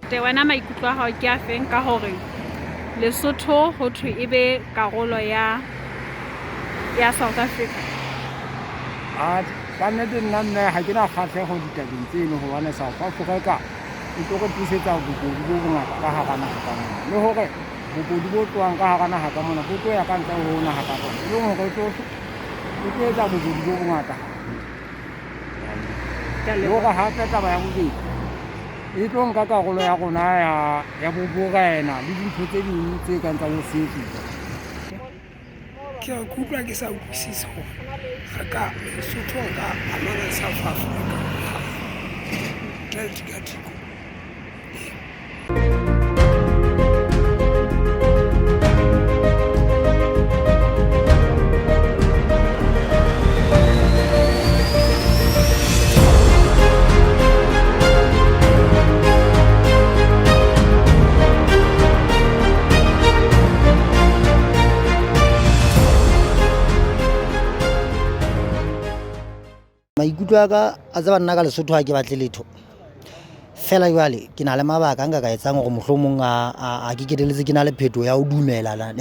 ntate wena maikutlo a hao ke a feng ka hore Lesotho ho thwe ebe karolo ya South Africa? Ka nnete nna ha ke na kgahleho ditabeng tseno hobane South Africa e tlo re tlisetsa bobodu bo bongata ka hara naha ka mona, le hore bobodu bo tlohang ka hara naha ka mona bo tlo ya ka ntle ho naha ka bona, e leng hore e tlo etsa bobodu bo bongata le hore hape taba ya bobedi e tlo nka karolo ya rona ya borena le dintho tse ding tse kang tsa bo sefi. Ke a kutlwa ke sa utlwisisi hore re ka Lesotho ka amana South Africa tiko. Maikutlo a ka a tseba nna ka Lesotho ha ke batle letho fela jwale ke na le mabaka nka ka etsang hore mohlomong a ke keteletse ke na le pheto ya ho dumellana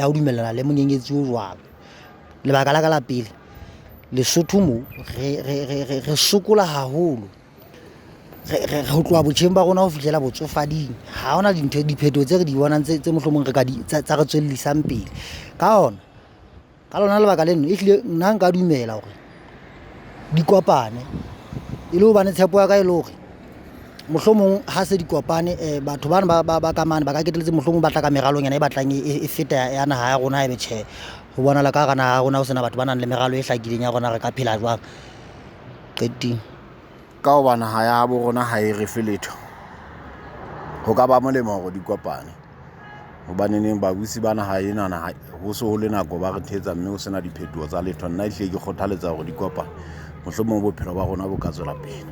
le monyenyetsi o jwalo. Lebaka la ka la pele, Lesotho mo re sokola haholo re ho tloha botjheng ba rona ho fihlela botsofading, ha hona dintho dipheto tse re di bonang tse mohlomong re ka di tsa re tswellisang pele ka lona lebaka leno. Ehlile nna nka dumela hore di kopane e le hobane tshepo ya ka e le hore mohlomong ha se di kopane batho bana ba kamane ba ka keteletse mohlomong ba tla ka meralong yana e batlang e feta ya naha ya rona e be tjhe ho bonala ka naha ya rona ho sena batho ba nang le meralo e hlakileng ya rona re ka phela jwang qeting Ka ho ba naha ya bo rona ha e re fe letho, ho ka ba molemo hore di kopane hobaneneng babusi ba naha ena ho se ho le nako ba re thetsa mme ho sena diphetoho tsa letho. Nna ehlile ke kgothaletsa hore di kopane, mohlomong bophelo ba rona bo ka tswela pele.